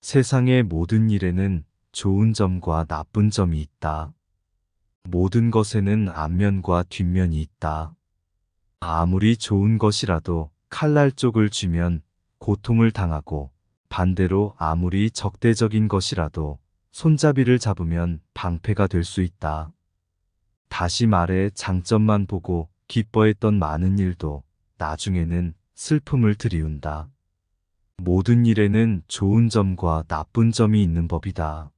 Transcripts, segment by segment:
세상의 모든 일에는 좋은 점과 나쁜 점이 있다. 모든 것에는 앞면과 뒷면이 있다. 아무리 좋은 것이라도 칼날 쪽을 쥐면 고통을 당하고, 반대로 아무리 적대적인 것이라도 손잡이를 잡으면 방패가 될 수 있다. 다시 말해 장점만 보고 기뻐했던 많은 일도 나중에는 슬픔을 들이운다. 모든 일에는 좋은 점과 나쁜 점이 있는 법이다.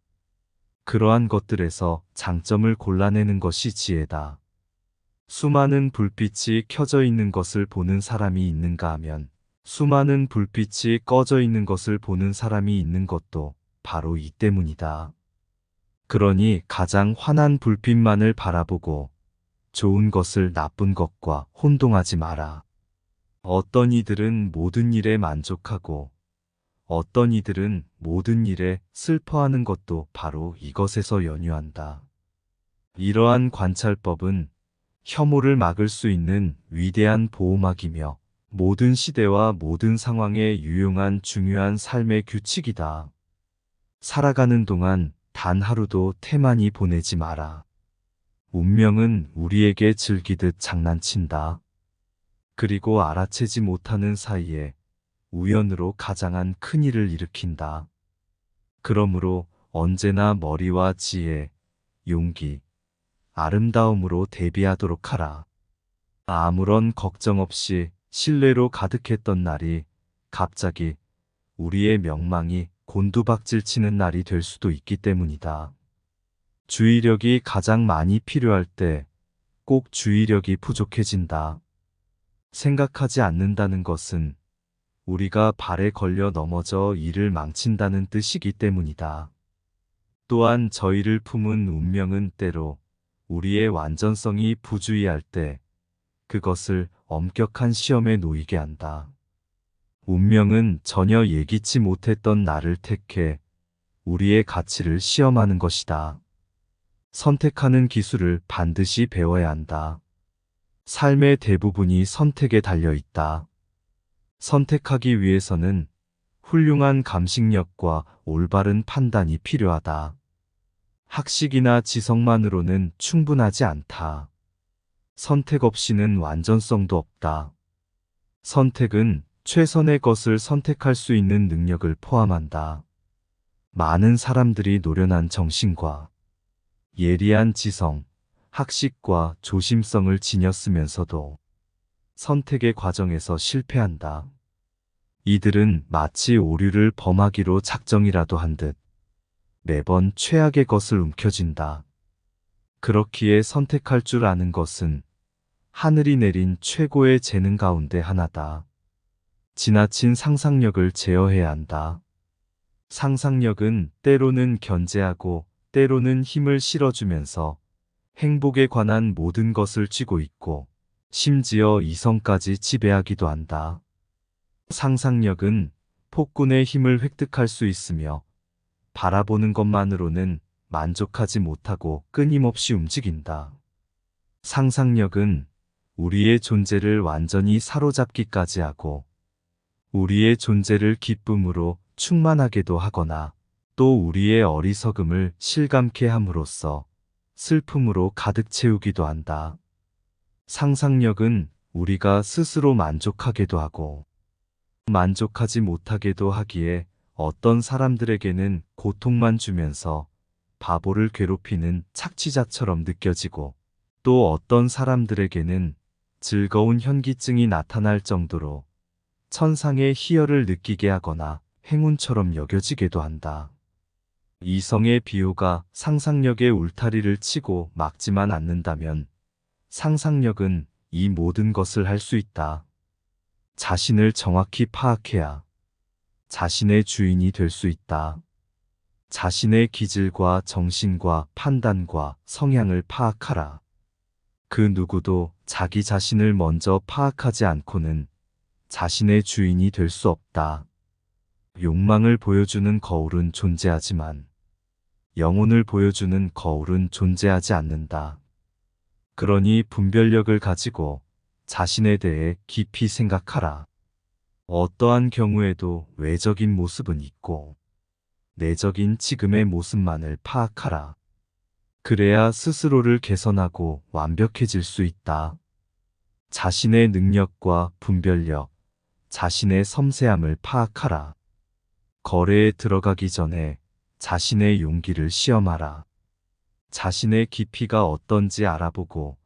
그러한 것들에서 장점을 골라내는 것이 지혜다. 수많은 불빛이 켜져 있는 것을 보는 사람이 있는가 하면 수많은 불빛이 꺼져 있는 것을 보는 사람이 있는 것도 바로 이 때문이다. 그러니 가장 환한 불빛만을 바라보고 좋은 것을 나쁜 것과 혼동하지 마라. 어떤 이들은 모든 일에 만족하고 어떤 이들은 모든 일에 슬퍼하는 것도 바로 이것에서 연유한다. 이러한 관찰법은 혐오를 막을 수 있는 위대한 보호막이며 모든 시대와 모든 상황에 유용한 중요한 삶의 규칙이다. 살아가는 동안 단 하루도 태만히 보내지 마라. 운명은 우리에게 즐기듯 장난친다. 그리고 알아채지 못하는 사이에 우연으로 가장한 큰일을 일으킨다. 그러므로 언제나 머리와 지혜, 용기, 아름다움으로 대비하도록 하라. 아무런 걱정 없이 신뢰로 가득했던 날이 갑자기 우리의 명망이 곤두박질 치는 날이 될 수도 있기 때문이다. 주의력이 가장 많이 필요할 때 꼭 주의력이 부족해진다. 생각하지 않는다는 것은 우리가 발에 걸려 넘어져 일을 망친다는 뜻이기 때문이다. 또한 저희를 품은 운명은 때로 우리의 완전성이 부주의할 때 그것을 엄격한 시험에 놓이게 한다. 운명은 전혀 예기치 못했던 나를 택해 우리의 가치를 시험하는 것이다. 선택하는 기술을 반드시 배워야 한다. 삶의 대부분이 선택에 달려 있다. 선택하기 위해서는 훌륭한 감식력과 올바른 판단이 필요하다. 학식이나 지성만으로는 충분하지 않다. 선택 없이는 완전성도 없다. 선택은 최선의 것을 선택할 수 있는 능력을 포함한다. 많은 사람들이 노련한 정신과 예리한 지성, 학식과 조심성을 지녔으면서도 선택의 과정에서 실패한다. 이들은 마치 오류를 범하기로 작정이라도 한 듯 매번 최악의 것을 움켜쥔다. 그렇기에 선택할 줄 아는 것은 하늘이 내린 최고의 재능 가운데 하나다. 지나친 상상력을 제어해야 한다. 상상력은 때로는 견제하고 때로는 힘을 실어주면서 행복에 관한 모든 것을 쥐고 있고 심지어 이성까지 지배하기도 한다. 상상력은 폭군의 힘을 획득할 수 있으며 바라보는 것만으로는 만족하지 못하고 끊임없이 움직인다. 상상력은 우리의 존재를 완전히 사로잡기까지 하고 우리의 존재를 기쁨으로 충만하게도 하거나 또 우리의 어리석음을 실감케 함으로써 슬픔으로 가득 채우기도 한다. 상상력은 우리가 스스로 만족하게도 하고 만족하지 못하게도 하기에 어떤 사람들에게는 고통만 주면서 바보를 괴롭히는 착취자처럼 느껴지고 또 어떤 사람들에게는 즐거운 현기증이 나타날 정도로 천상의 희열을 느끼게 하거나 행운처럼 여겨지기도 한다. 이성의 비호가 상상력의 울타리를 치고 막지만 않는다면 상상력은 이 모든 것을 할 수 있다. 자신을 정확히 파악해야 자신의 주인이 될 수 있다. 자신의 기질과 정신과 판단과 성향을 파악하라. 그 누구도 자기 자신을 먼저 파악하지 않고는 자신의 주인이 될 수 없다. 욕망을 보여주는 거울은 존재하지만 영혼을 보여주는 거울은 존재하지 않는다. 그러니 분별력을 가지고 자신에 대해 깊이 생각하라. 어떠한 경우에도 외적인 모습은 있고 내적인 지금의 모습만을 파악하라. 그래야 스스로를 개선하고 완벽해질 수 있다. 자신의 능력과 분별력, 자신의 섬세함을 파악하라. 거래에 들어가기 전에 자신의 용기를 시험하라. 자신의 깊이가 어떤지 알아보고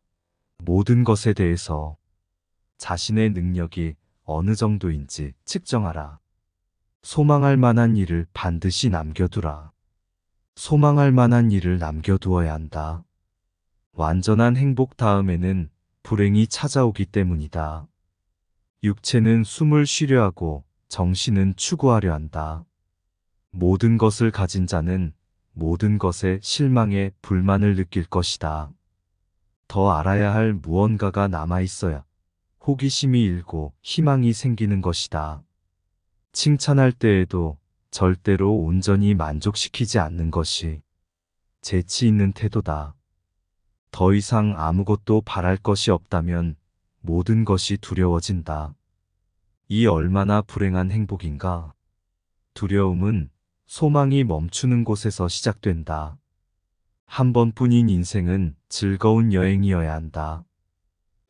모든 것에 대해서 자신의 능력이 어느 정도인지 측정하라. 소망할 만한 일을 반드시 남겨두라. 소망할 만한 일을 남겨두어야 한다. 완전한 행복 다음에는 불행이 찾아오기 때문이다. 육체는 숨을 쉬려 하고 정신은 추구하려 한다. 모든 것을 가진 자는 모든 것에 실망에 불만을 느낄 것이다. 더 알아야 할 무언가가 남아 있어야 호기심이 일고 희망이 생기는 것이다. 칭찬할 때에도 절대로 온전히 만족시키지 않는 것이 재치 있는 태도다. 더 이상 아무것도 바랄 것이 없다면 모든 것이 두려워진다. 이 얼마나 불행한 행복인가. 두려움은 소망이 멈추는 곳에서 시작된다. 한 번뿐인 인생은 즐거운 여행이어야 한다.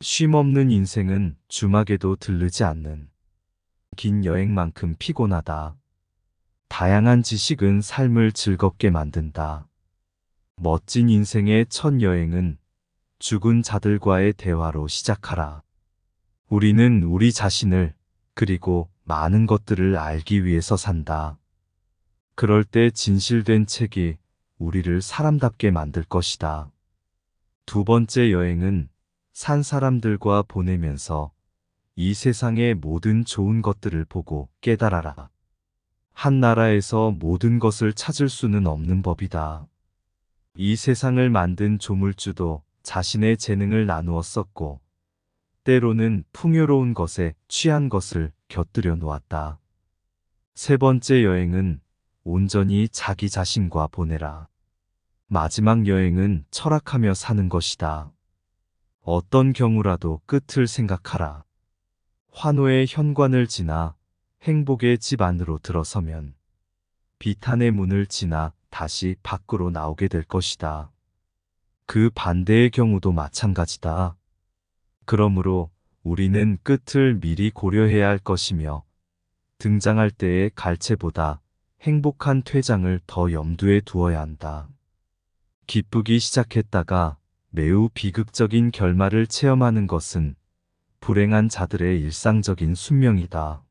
쉼없는 인생은 주막에도 들르지 않는 긴 여행만큼 피곤하다. 다양한 지식은 삶을 즐겁게 만든다. 멋진 인생의 첫 여행은 죽은 자들과의 대화로 시작하라. 우리는 우리 자신을 그리고 많은 것들을 알기 위해서 산다. 그럴 때 진실된 책이 우리를 사람답게 만들 것이다. 두 번째 여행은 산 사람들과 보내면서 이 세상의 모든 좋은 것들을 보고 깨달아라. 한 나라에서 모든 것을 찾을 수는 없는 법이다. 이 세상을 만든 조물주도 자신의 재능을 나누어 썼고, 때로는 풍요로운 것에 취한 것을 곁들여 놓았다. 세 번째 여행은 온전히 자기 자신과 보내라. 마지막 여행은 철학하며 사는 것이다. 어떤 경우라도 끝을 생각하라. 환호의 현관을 지나 행복의 집 안으로 들어서면 비탄의 문을 지나 다시 밖으로 나오게 될 것이다. 그 반대의 경우도 마찬가지다. 그러므로 우리는 끝을 미리 고려해야 할 것이며 등장할 때의 갈채보다 행복한 퇴장을 더 염두에 두어야 한다. 기쁘기 시작했다가 매우 비극적인 결말을 체험하는 것은 불행한 자들의 일상적인 숙명이다.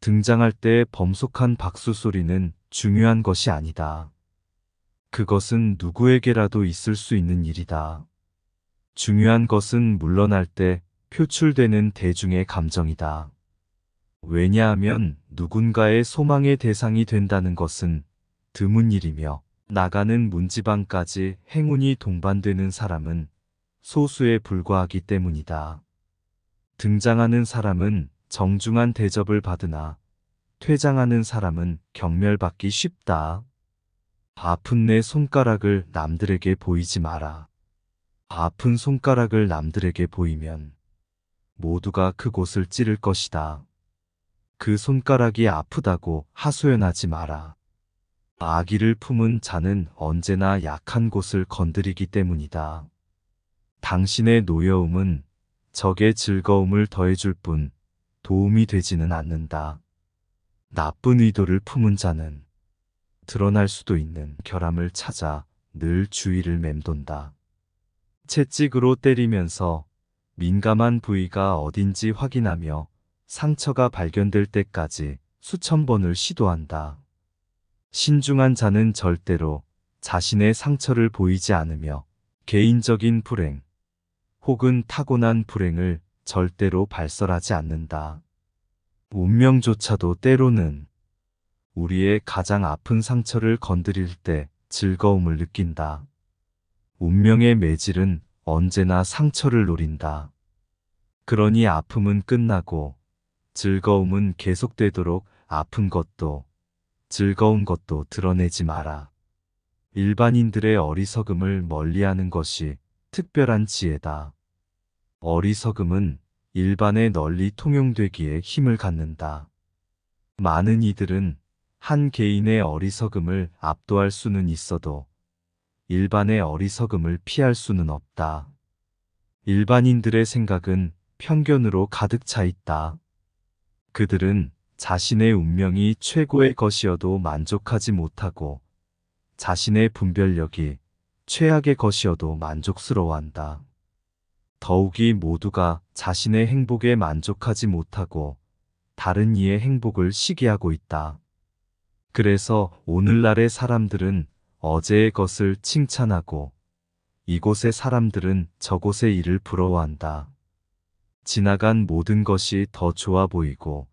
등장할 때 범속한 박수 소리는 중요한 것이 아니다. 그것은 누구에게라도 있을 수 있는 일이다. 중요한 것은 물러날 때 표출되는 대중의 감정이다. 왜냐하면 누군가의 소망의 대상이 된다는 것은 드문 일이며 나가는 문지방까지 행운이 동반되는 사람은 소수에 불과하기 때문이다. 등장하는 사람은 정중한 대접을 받으나 퇴장하는 사람은 경멸받기 쉽다. 아픈 내 손가락을 남들에게 보이지 마라. 아픈 손가락을 남들에게 보이면 모두가 그곳을 찌를 것이다. 그 손가락이 아프다고 하소연하지 마라. 아기를 품은 자는 언제나 약한 곳을 건드리기 때문이다. 당신의 노여움은 적의 즐거움을 더해줄 뿐 도움이 되지는 않는다. 나쁜 의도를 품은 자는 드러날 수도 있는 결함을 찾아 늘 주위를 맴돈다. 채찍으로 때리면서 민감한 부위가 어딘지 확인하며 상처가 발견될 때까지 수천 번을 시도한다. 신중한 자는 절대로 자신의 상처를 보이지 않으며 개인적인 불행 혹은 타고난 불행을 절대로 발설하지 않는다. 운명조차도 때로는 우리의 가장 아픈 상처를 건드릴 때 즐거움을 느낀다. 운명의 매질은 언제나 상처를 노린다. 그러니 아픔은 끝나고 즐거움은 계속되도록 아픈 것도 즐거운 것도 드러내지 마라. 일반인들의 어리석음을 멀리하는 것이 특별한 지혜다. 어리석음은 일반에 널리 통용되기에 힘을 갖는다. 많은 이들은 한 개인의 어리석음을 압도할 수는 있어도 일반의 어리석음을 피할 수는 없다. 일반인들의 생각은 편견으로 가득 차 있다. 그들은 자신의 운명이 최고의 것이어도 만족하지 못하고 자신의 분별력이 최악의 것이어도 만족스러워한다. 더욱이 모두가 자신의 행복에 만족하지 못하고 다른 이의 행복을 시기하고 있다. 그래서 오늘날의 사람들은 어제의 것을 칭찬하고 이곳의 사람들은 저곳의 일을 부러워한다. 지나간 모든 것이 더 좋아 보이고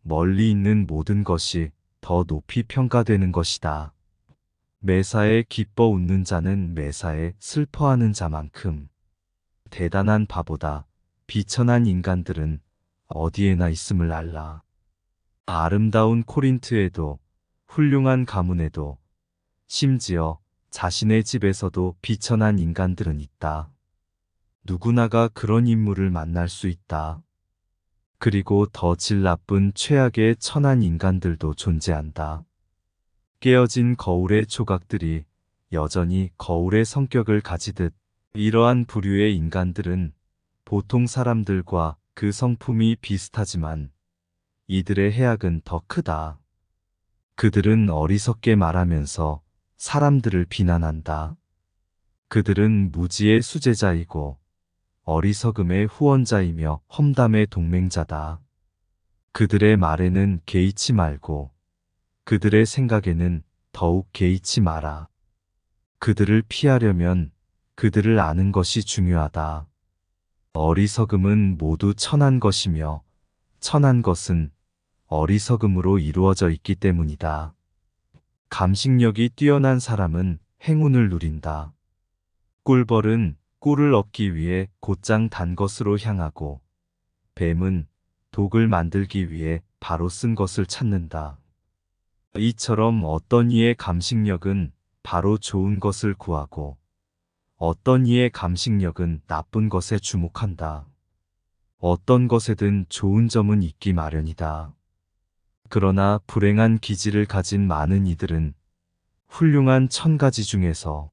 멀리 있는 모든 것이 더 높이 평가되는 것이다. 매사에 기뻐 웃는 자는 매사에 슬퍼하는 자만큼 대단한 바보다. 비천한 인간들은 어디에나 있음을 알라. 아름다운 코린트에도 훌륭한 가문에도 심지어 자신의 집에서도 비천한 인간들은 있다. 누구나가 그런 인물을 만날 수 있다. 그리고 더 질 나쁜 최악의 천한 인간들도 존재한다. 깨어진 거울의 조각들이 여전히 거울의 성격을 가지듯 이러한 부류의 인간들은 보통 사람들과 그 성품이 비슷하지만 이들의 해악은 더 크다. 그들은 어리석게 말하면서 사람들을 비난한다. 그들은 무지의 수제자이고 어리석음의 후원자이며 험담의 동맹자다. 그들의 말에는 개의치 말고 그들의 생각에는 더욱 개의치 마라. 그들을 피하려면 그들을 아는 것이 중요하다. 어리석음은 모두 천한 것이며 천한 것은 어리석음으로 이루어져 있기 때문이다. 감식력이 뛰어난 사람은 행운을 누린다. 꿀벌은 꿀을 얻기 위해 곧장 단 것으로 향하고 뱀은 독을 만들기 위해 바로 쓴 것을 찾는다. 이처럼 어떤 이의 감식력은 바로 좋은 것을 구하고 어떤 이의 감식력은 나쁜 것에 주목한다. 어떤 것에든 좋은 점은 있기 마련이다. 그러나 불행한 기질을 가진 많은 이들은 훌륭한 1000가지 중에서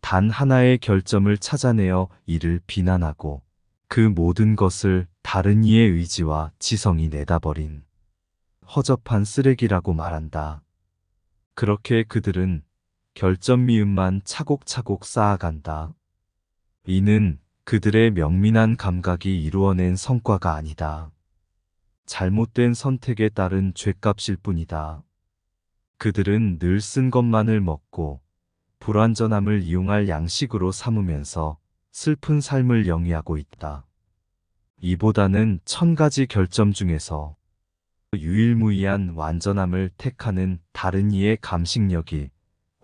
단 하나의 결점을 찾아내어 이를 비난하고 그 모든 것을 다른 이의 의지와 지성이 내다버린 허접한 쓰레기라고 말한다. 그렇게 그들은 결점 미음만 차곡차곡 쌓아간다. 이는 그들의 명민한 감각이 이루어낸 성과가 아니다. 잘못된 선택에 따른 죗값일 뿐이다. 그들은 늘 쓴 것만을 먹고 불완전함을 이용할 양식으로 삼으면서 슬픈 삶을 영위하고 있다. 이보다는 1000가지 결점 중에서 유일무이한 완전함을 택하는 다른 이의 감식력이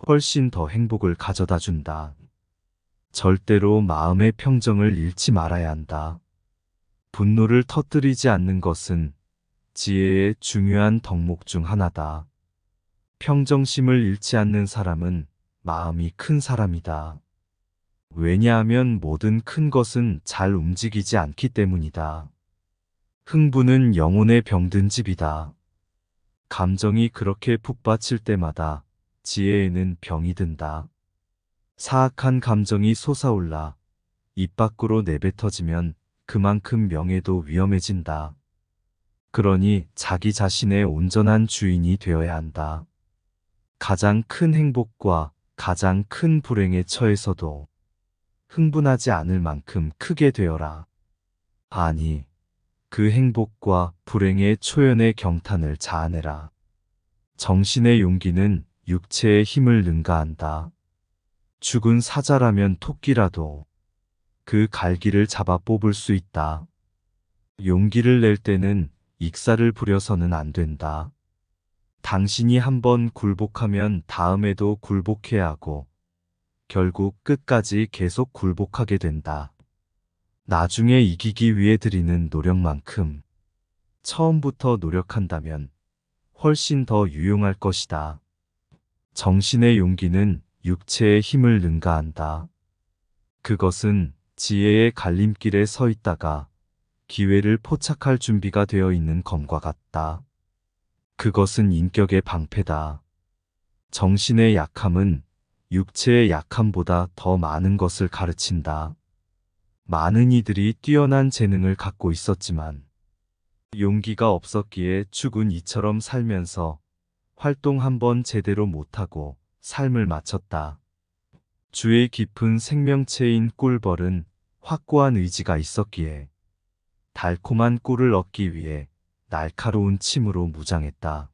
훨씬 더 행복을 가져다 준다. 절대로 마음의 평정을 잃지 말아야 한다. 분노를 터뜨리지 않는 것은 지혜의 중요한 덕목 중 하나다. 평정심을 잃지 않는 사람은 마음이 큰 사람이다. 왜냐하면 모든 큰 것은 잘 움직이지 않기 때문이다. 흥분은 영혼에 병든 집이다. 감정이 그렇게 북받칠 때마다 지혜에는 병이 든다. 사악한 감정이 솟아올라 입 밖으로 내뱉어지면 그만큼 명예도 위험해진다. 그러니 자기 자신의 온전한 주인이 되어야 한다. 가장 큰 행복과 가장 큰 불행에 처해서도 흥분하지 않을 만큼 크게 되어라. 아니, 그 행복과 불행의 초연의 경탄을 자아내라. 정신의 용기는 육체의 힘을 능가한다. 죽은 사자라면 토끼라도 그 갈기를 잡아 뽑을 수 있다. 용기를 낼 때는 익사를 부려서는 안 된다. 당신이 한번 굴복하면 다음에도 굴복해야 하고 결국 끝까지 계속 굴복하게 된다. 나중에 이기기 위해 들이는 노력만큼 처음부터 노력한다면 훨씬 더 유용할 것이다. 정신의 용기는 육체의 힘을 능가한다. 그것은 지혜의 갈림길에 서 있다가 기회를 포착할 준비가 되어 있는 검과 같다. 그것은 인격의 방패다. 정신의 약함은 육체의 약함보다 더 많은 것을 가르친다. 많은 이들이 뛰어난 재능을 갖고 있었지만 용기가 없었기에 죽은 이처럼 살면서 활동 한번 제대로 못하고 삶을 마쳤다. 주의 깊은 생명체인 꿀벌은 확고한 의지가 있었기에 달콤한 꿀을 얻기 위해 날카로운 침으로 무장했다.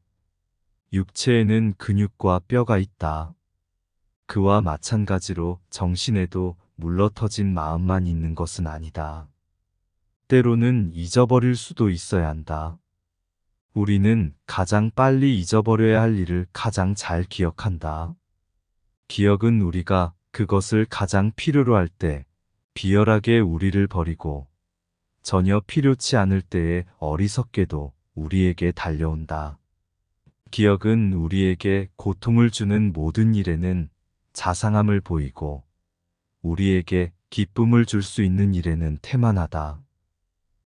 육체에는 근육과 뼈가 있다. 그와 마찬가지로 정신에도 물러터진 마음만 있는 것은 아니다. 때로는 잊어버릴 수도 있어야 한다. 우리는 가장 빨리 잊어버려야 할 일을 가장 잘 기억한다. 기억은 우리가 그것을 가장 필요로 할 때 비열하게 우리를 버리고 전혀 필요치 않을 때에 어리석게도 우리에게 달려온다. 기억은 우리에게 고통을 주는 모든 일에는 자상함을 보이고 우리에게 기쁨을 줄 수 있는 일에는 태만하다.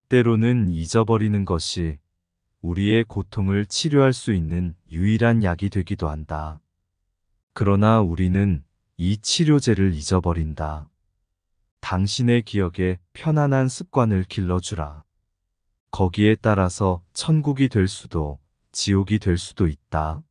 때로는 잊어버리는 것이 우리의 고통을 치료할 수 있는 유일한 약이 되기도 한다. 그러나 우리는 이 치료제를 잊어버린다. 당신의 기억에 편안한 습관을 길러주라. 거기에 따라서 천국이 될 수도 지옥이 될 수도 있다.